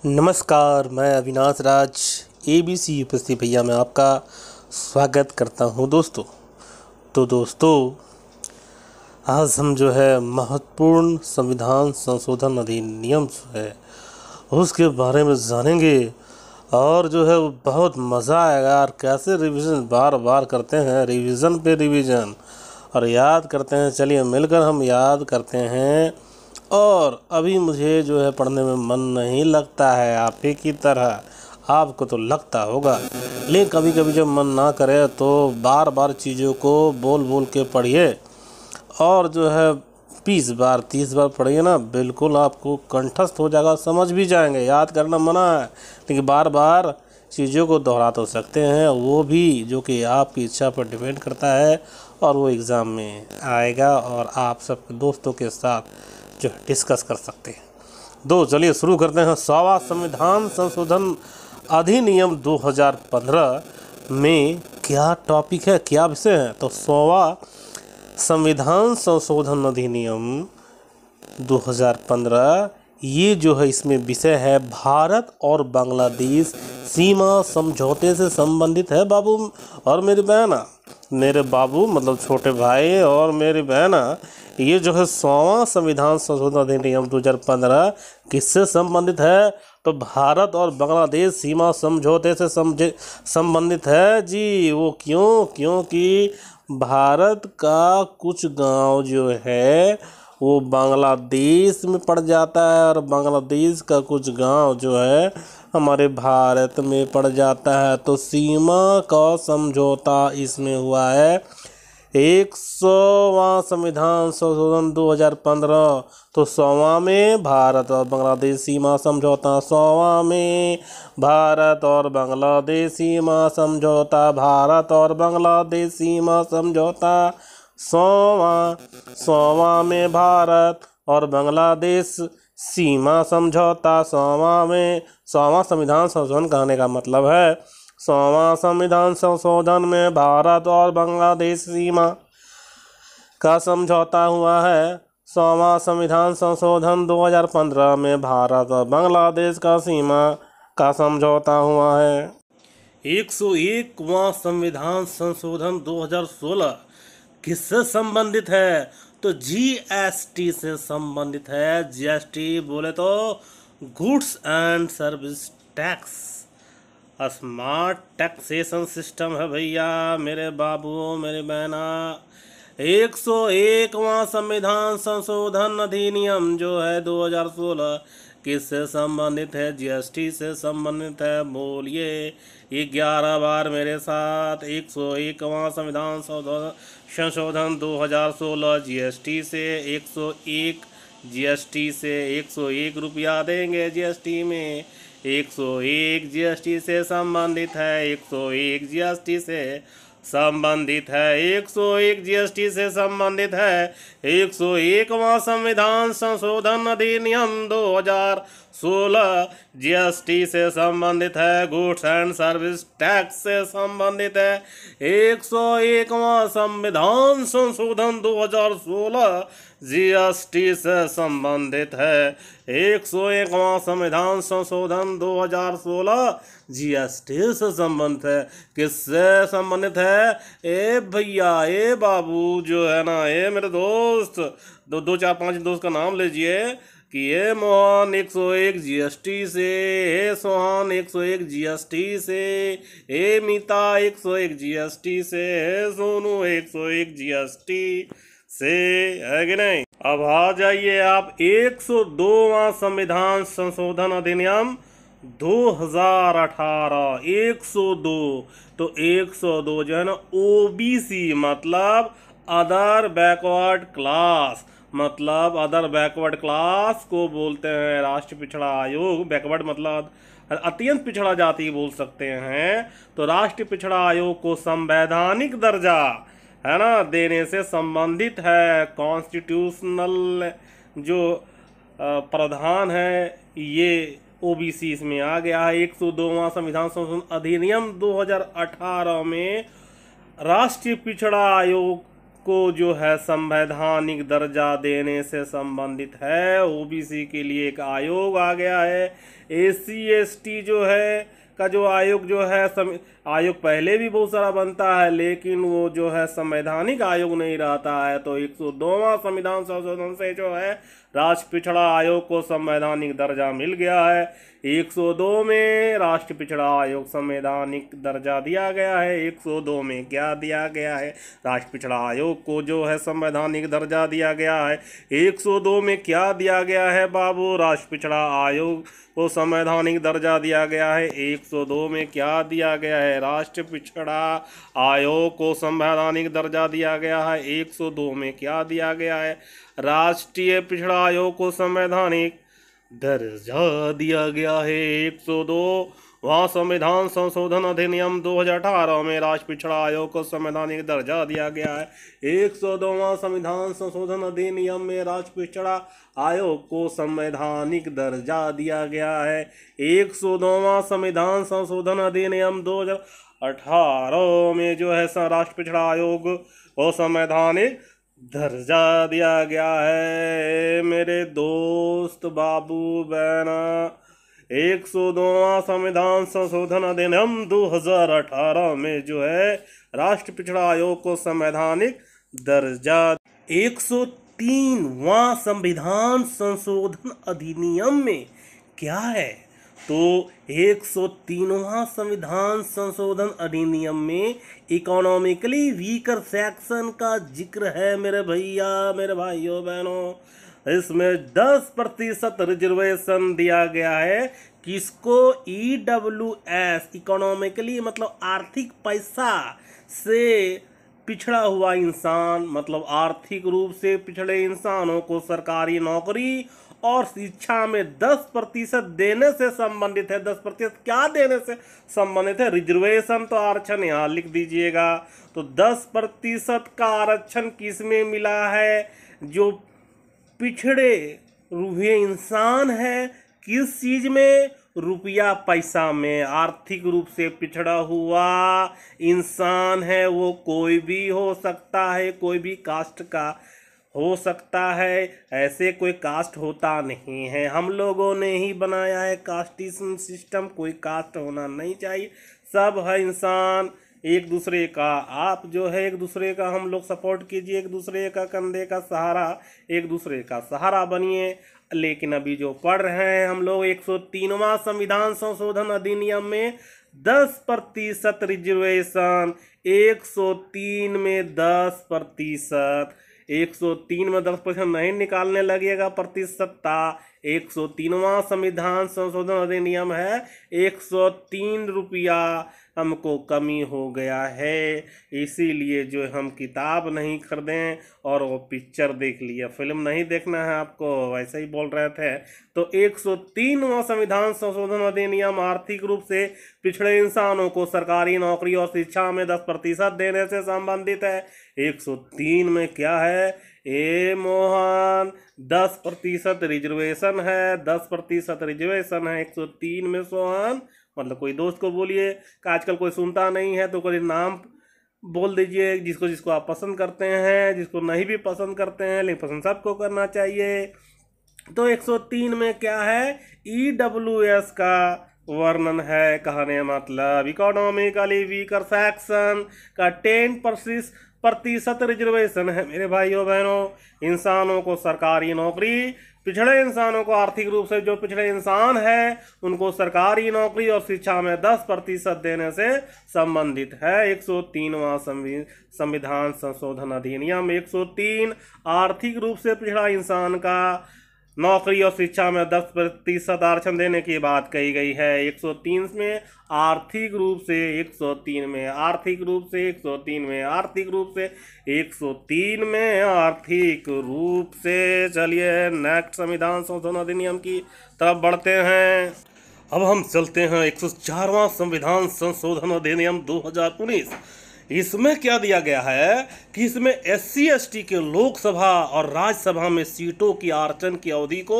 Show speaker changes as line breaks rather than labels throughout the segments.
नमस्कार, मैं अविनाश राज ABC UPSC भैया में आपका स्वागत करता हूं दोस्तों। तो दोस्तों, आज हम जो है महत्वपूर्ण संविधान संशोधन अधिनियम जो है उसके बारे में जानेंगे और जो है वो बहुत मज़ा आएगा। और कैसे रिवीजन बार बार करते हैं, रिवीजन पे रिवीजन और याद करते हैं। चलिए मिलकर हम याद करते हैं। और अभी मुझे जो है पढ़ने में मन नहीं लगता है आप ही की तरह, आपको तो लगता होगा, लेकिन कभी कभी जब मन ना करे तो बार बार चीज़ों को बोल बोल के पढ़िए और जो है 20 बार 30 बार पढ़िए ना, बिल्कुल आपको कंठस्थ हो जाएगा, समझ भी जाएंगे। याद करना मना है, लेकिन बार बार चीज़ों को दोहरा तो सकते हैं, वो भी जो कि आपकी इच्छा पर डिपेंड करता है और वो एग्ज़ाम में आएगा और आप सब दोस्तों के साथ जो डिस्कस कर सकते हैं। चलिए शुरू करते हैं। 100वां संविधान संशोधन अधिनियम 2015 में क्या टॉपिक है, क्या विषय है? तो 100वां संविधान संशोधन अधिनियम 2015 ये जो है इसमें विषय है भारत और बांग्लादेश सीमा समझौते से संबंधित है बाबू और मेरी बहना। मेरे बाबू मतलब छोटे भाई और मेरी बहना, ये जो है 100वां संविधान संशोधन अधिनियम 2015 किससे संबंधित है? तो भारत और बांग्लादेश सीमा समझौते से संबंधित है जी। वो क्योंकि भारत का कुछ गांव जो है वो बांग्लादेश में पड़ जाता है और बांग्लादेश का कुछ गांव जो है हमारे भारत में पड़ जाता है। तो सीमा का समझौता इसमें हुआ है। 100वां संविधान संशोधन 2015, तो 100वां में भारत और बांग्लादेश सीमा समझौता, 100वां में भारत और बांग्लादेश सीमा समझौता, भारत और बांग्लादेश सीमा समझौता, 100वां में भारत और बांग्लादेश सीमा समझौता, 100वां संविधान संशोधन कहने का मतलब है 100वां संविधान संशोधन में भारत और बांग्लादेश सीमा का समझौता हुआ है। 100वां संविधान संशोधन 2015 में भारत और बांग्लादेश का सीमा का समझौता हुआ है। 101वां संविधान संशोधन 2016 किससे संबंधित है? तो GST से संबंधित है। GST बोले तो goods and service tax, smart taxation system है भैया मेरे बाबुओं मेरे बहना। 101वां संविधान संशोधन अधिनियम जो है 2016 किससे संबंधित है? GST से संबंधित है। बोलिए 11 बार मेरे साथ। 101वां संविधान संशोधन 2016 GST से 101, GST से 101 रुपया देंगे GST में। 101 GST से संबंधित है। 101 GST से संबंधित है। 101 GST से संबंधित है। 101वां संविधान संशोधन अधिनियम 2016 GST से संबंधित है। गुड्स एंड सर्विस टैक्स से संबंधित है। 101वां संविधान संशोधन 2016 GST से संबंधित है। 101वां संविधान संशोधन 2016 GST से संबंधित है। किससे संबंधित है? ए भैया ए बाबू जो है ना, ये मेरे दोस्त, दो चार पांच दोस्त का नाम लीजिए कि ये मोहन 101 GST से, ए सोहन 101 GST से, ए मीता 101 GST से, ए सोनू 101 GST से, है कि नहीं? अब आ जाइए आप 102वां संविधान संशोधन अधिनियम 2018। 102, तो 102 जो है ना OBC मतलब अदर बैकवर्ड क्लास, मतलब अदर बैकवर्ड क्लास को बोलते हैं राष्ट्रीय पिछड़ा आयोग। बैकवर्ड मतलब अत्यंत पिछड़ा जाति बोल सकते हैं। तो राष्ट्रीय पिछड़ा आयोग को संवैधानिक दर्जा है ना देने से संबंधित है। कॉन्स्टिट्यूशनल जो प्रावधान है ये OBC इसमें आ गया है। 102वां संविधान संशोधन अधिनियम 2018 में राष्ट्रीय पिछड़ा आयोग को जो है संवैधानिक दर्जा देने से संबंधित है। ओबीसी के लिए एक आयोग आ गया है। एससी एसटी जो है का जो आयोग जो है आयोग पहले भी बहुत सारा बनता है, लेकिन वो जो है संवैधानिक आयोग नहीं रहता है। तो 102वां संविधान संशोधन से जो है राष्ट्र पिछड़ा आयोग को संवैधानिक दर्जा मिल गया है। 102 में राष्ट्र पिछड़ा आयोग संवैधानिक दर्जा दिया गया है। 102 में क्या दिया गया है? राष्ट्र पिछड़ा आयोग को जो है संवैधानिक दर्जा दिया गया है। 102 में क्या दिया गया है बाबू? राष्ट्र पिछड़ा आयोग को संवैधानिक दर्जा दिया गया है। 102 में क्या दिया गया है? राष्ट्र पिछड़ा आयोग को संवैधानिक दर्जा दिया गया है। 102 में क्या दिया गया है? राष्ट्रीय पिछड़ा आयोग को संवैधानिक दर्जा दिया गया है। 102 वहाँ संविधान संशोधन अधिनियम 2018 में राष्ट्र पिछड़ा आयोग को संवैधानिक दर्जा दिया गया है। 102वां संविधान संशोधन अधिनियम में राष्ट्र पिछड़ा आयोग को संवैधानिक दर्जा दिया गया है। 102वां संविधान संशोधन अधिनियम 2018 में जो है राष्ट्र पिछड़ा आयोग को संवैधानिक दर्जा दिया गया है। मेरे दोस्त बाबू बहना, 102वां संविधान संशोधन अधिनियम 2018 में जो है राष्ट्र पिछड़ा आयोग को संवैधानिक दर्जा। 103वां संविधान संशोधन अधिनियम में क्या है? तो 103वां संविधान संशोधन अधिनियम में इकोनॉमिकली वीकर सेक्शन का जिक्र है मेरे भैया, मेरे भाइयों बहनों। इसमें 10% रिजर्वेशन दिया गया है। किसको? EWS, इकोनॉमिकली मतलब आर्थिक पैसा से पिछड़ा हुआ इंसान, मतलब आर्थिक रूप से पिछड़े इंसानों को सरकारी नौकरी और शिक्षा में 10% देने से संबंधित है। 10% क्या देने से संबंधित है? रिजर्वेशन, तो आरक्षण यहाँ लिख दीजिएगा। तो 10% का आरक्षण किस में मिला है? जो पिछड़े हुए इंसान है। किस चीज में? रुपया पैसा में। आर्थिक रूप से पिछड़ा हुआ इंसान है, वो कोई भी हो सकता है, कोई भी कास्ट का हो सकता है। ऐसे कोई कास्ट होता नहीं है, हम लोगों ने ही बनाया है कास्टिज्म सिस्टम। कोई कास्ट होना नहीं चाहिए, सब है इंसान एक दूसरे का। आप जो है एक दूसरे का हम लोग सपोर्ट कीजिए, एक दूसरे का कंधे का सहारा, एक दूसरे का सहारा बनिए। लेकिन अभी जो पढ़ रहे हैं हम लोग 103वां संविधान संशोधन अधिनियम में 10% रिजर्वेशन। 103 में 10%, 103 में 10% नहीं निकालने लगेगा प्रतिशतता। 103वां संविधान संशोधन अधिनियम है। 103 रुपया हमको कमी हो गया है, इसीलिए जो हम किताब नहीं खरीदें और वो पिक्चर देख लिया। फिल्म नहीं देखना है आपको, वैसे ही बोल रहे थे। तो 103वां संविधान संशोधन अधिनियम आर्थिक रूप से पिछड़े इंसानों को सरकारी नौकरी और शिक्षा में 10% देने से संबंधित है। 103 में क्या है? ए मोहन 10% रिजर्वेशन है। 10% रिजर्वेशन है 103 में सोहन। मतलब कोई दोस्त को बोलिए कि आजकल कोई सुनता नहीं है तो कोई नाम बोल दीजिए जिसको जिसको आप पसंद करते हैं, जिसको नहीं भी पसंद करते हैं, लेकिन पसंद सबको करना चाहिए। तो 103 में क्या है? EWS का वर्णन है। कहने मतलब इकोनॉमिकली वीकर सेक्शन का 10% रिजर्वेशन है मेरे भाइयों बहनों। इंसानों को सरकारी नौकरी, पिछड़े इंसानों को आर्थिक रूप से जो पिछड़े इंसान है उनको सरकारी नौकरी और शिक्षा में 10% देने से संबंधित है। 103वां संविधान संशोधन अधिनियम। 103 आर्थिक रूप से पिछड़ा इंसान का नौकरी और शिक्षा में 10% आरक्षण देने की बात कही गई है। 103 में आर्थिक रूप से, 103 में आर्थिक रूप से, 103 में आर्थिक रूप से, 103 में आर्थिक रूप से। चलिए नेक्स्ट संविधान संशोधन अधिनियम की तरफ बढ़ते हैं। अब हम चलते हैं 104वां संविधान संशोधन अधिनियम 2019। इसमें क्या दिया गया है कि इसमें SC ST के लोकसभा और राज्यसभा में सीटों की आरक्षण की अवधि को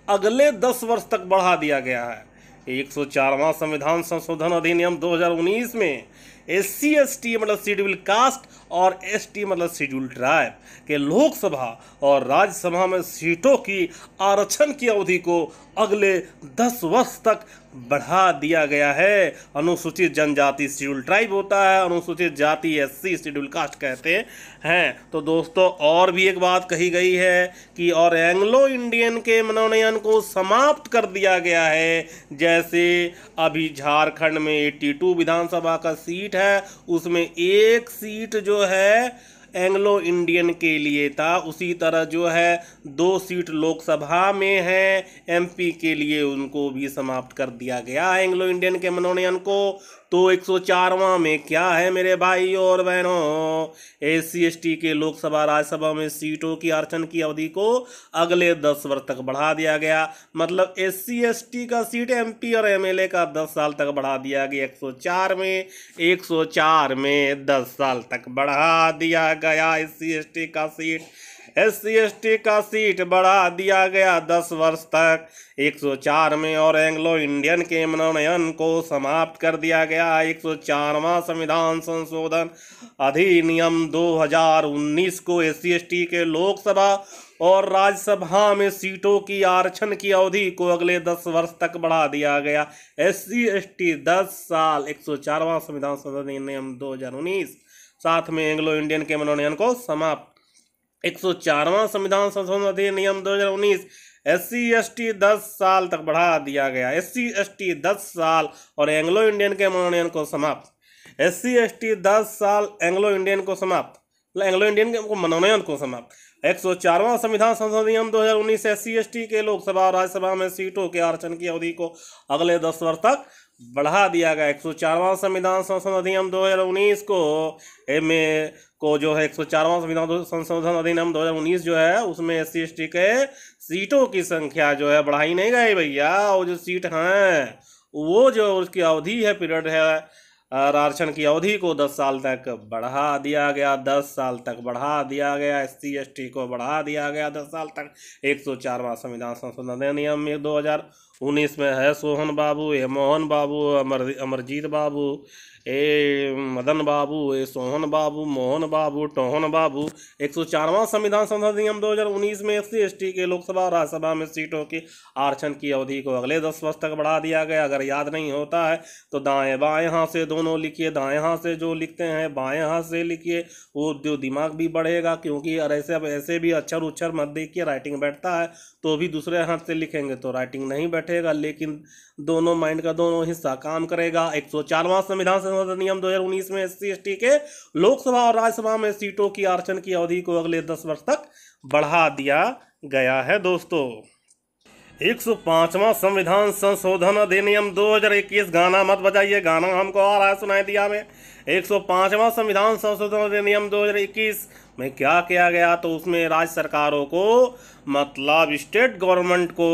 अगले 10 वर्ष तक बढ़ा दिया गया है। 104वां संविधान संशोधन अधिनियम 2019 में SC/ST मतलब शेड्यूल कास्ट और ST मतलब शेड्यूल ट्राइब के लोकसभा और राज्यसभा में सीटों की आरक्षण की अवधि को अगले 10 वर्ष तक बढ़ा दिया गया है। अनुसूचित जनजाति शेड्यूल ट्राइब होता है, अनुसूचित जाति SC शेड्यूल कास्ट कहते हैं। तो दोस्तों और भी एक बात कही गई है कि और एंग्लो इंडियन के मनोनयन को समाप्त कर दिया गया है। जैसे अभी झारखंड में 82 विधानसभा का सीट है, उसमें एक सीट जो है एंग्लो इंडियन के लिए था, उसी तरह जो है 2 सीट लोकसभा में है MP के लिए, उनको भी समाप्त कर दिया गया एंग्लो इंडियन के मनोनयन को। तो 104वां में क्या है मेरे भाई और बहनों, SC/ST के लोकसभा राज्यसभा में सीटों की आरक्षण की अवधि को अगले 10 वर्ष तक बढ़ा दिया गया। मतलब SC/ST का सीट MP और MLA का 10 साल तक बढ़ा दिया गया। 104 में 10 साल तक बढ़ा दिया गया SC/ST का सीट बढ़ा दिया गया 10 वर्ष तक 104 में। और एंग्लो इंडियन के मनोनयन को समाप्त कर दिया गया। 104वां संविधान संशोधन अधिनियम 2019 को SC/ST के लोकसभा और राज्यसभा में सीटों की आरक्षण की अवधि को अगले 10 वर्ष तक बढ़ा दिया गया। SC/ST 10 साल 104वां संविधान संशोधन अधिनियम 2019 साथ में एंग्लो इंडियन के मनोनयन को समाप्त। 104वां संविधान संशोधन अधिनियम 2019 SC/ST 10 साल तक बढ़ा दिया गया। SC/ST 10 साल और एंग्लो इंडियन के मनोनयन को समाप्त। SC/ST 10 साल एंग्लो इंडियन को समाप्त, एंग्लो इंडियन के मनोनयन को समाप्त। 104वां संविधान संशोधन अधिनियम 2019 SC/ST के लोकसभा और राज्यसभा में सीटों के आरक्षण की अवधि को अगले 10 वर्ष तक बढ़ा दिया गया। 104वां संविधान संशोधन अधिनियम 2019 को जो है 104वां संविधान संशोधन अधिनियम 2019 जो है उसमें SC/ST के सीटों की संख्या जो है बढ़ाई नहीं गई भैया। वो जो सीट हैं वो जो उसकी अवधि है, पीरियड है आरक्षण की अवधि को 10 साल तक बढ़ा दिया गया। 10 साल तक बढ़ा दिया गया, SC/ST को बढ़ा दिया गया 10 साल तक। 104वां संविधान संशोधन अधिनियम 2019 में है सोहन बाबू, ए मोहन बाबू, अमरजीत बाबू, ए मदन बाबू, ए सोहन बाबू, मोहन बाबू, टोहन बाबू। 104वां संविधान संशोधन अधिनियम 2019 में SC/ST के लोकसभा और राज्यसभा में सीटों की आरक्षण की अवधि को अगले 10 वर्ष तक बढ़ा दिया गया। अगर याद नहीं होता है तो दाएं बाएं हाथ से दोनों लिखिए, दाएं हाथ से जो लिखते हैं बाएं हाथ से लिखिए, वो जो दिमाग भी बढ़ेगा। क्योंकि ऐसे भी अक्षर उच्छर मत देखिए, राइटिंग बैठता है तो भी दूसरे हाथ से लिखेंगे तो राइटिंग नहीं बैठेगा, लेकिन दोनों माइंड का दोनों हिस्सा काम करेगा। 104वां संविधान संशोधन अधिनियम 2019 में SC/ST के लोकसभा और राज्यसभा में सीटों की आरक्षण की अवधि को अगले 10 वर्ष तक बढ़ा दिया गया है। दोस्तों 105वां संविधान संशोधन अधिनियम 2021, गाना मत बजाइए, गाना हमको आ रहा है सुनाई दिया में। 105वां संविधान संशोधन अधिनियम 2021 में क्या किया गया, तो उसमें राज्य सरकारों को मतलब स्टेट गवर्नमेंट को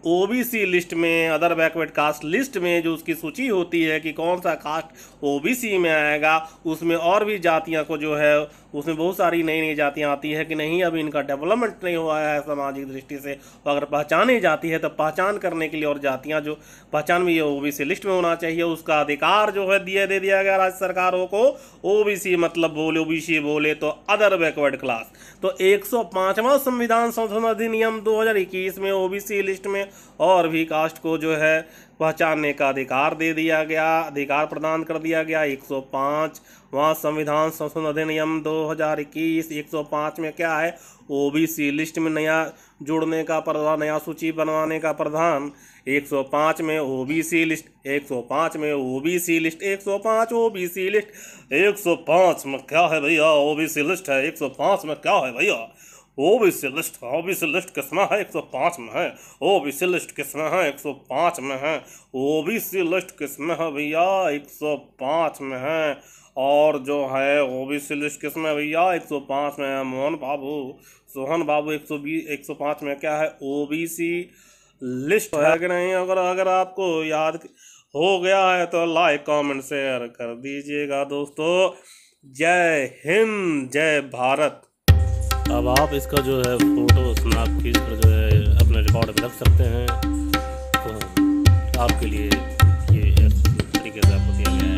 OBC लिस्ट में, अदर बैकवर्ड कास्ट लिस्ट में जो उसकी सूची होती है कि कौन सा कास्ट OBC में आएगा, उसमें और भी जातियां को जो है उसमें बहुत सारी नई नई जातियां आती है कि नहीं अभी इनका डेवलपमेंट नहीं हुआ है सामाजिक दृष्टि से, तो अगर पहचानी जाती है तो पहचान करने के लिए और जातियां जो पहचान भी OBC लिस्ट में होना चाहिए, उसका अधिकार जो है दे दिया गया राज्य सरकारों को। OBC मतलब बोले OBC बोले तो अदर बैकवर्ड क्लास। तो 105वां संविधान संशोधन अधिनियम 2021 में OBC लिस्ट में और भी कास्ट को जो है पहचानने का अधिकार दे दिया गया, अधिकार प्रदान कर दिया गया। 105वां संविधान संशोधन अधिनियम 2021 105 में क्या है, OBC लिस्ट में नया जोड़ने का प्रावधान, नया सूची बनवाने का प्रावधान। 105 में OBC लिस्ट, 105 में OBC लिस्ट, 105 OBC लिस्ट। 105 में क्या है भैया, OBC लिस्ट है। 105 में क्या है भैया, OBC लिस्ट। OBC लिस्ट किसमें है, 105 में है। OBC लिस्ट किसमें है, 105 में है। OBC लिस्ट किसमें है भैया, 105 में है। और जो है OBC लिस्ट किसमें भैया, 105 में है। मोहन बाबू, सोहन बाबू 105 में क्या है, OBC लिस्ट है कि नहीं। अगर आपको याद हो गया है तो लाइक कमेंट शेयर कर दीजिएगा दोस्तों। जय हिंद, जय भारत। अब आप इसका जो है फोटो स्नैप खींच कर जो है अपने रिकॉर्ड में रख सकते हैं, तो आपके लिए ये इस तरीके से आपको दिया गया है।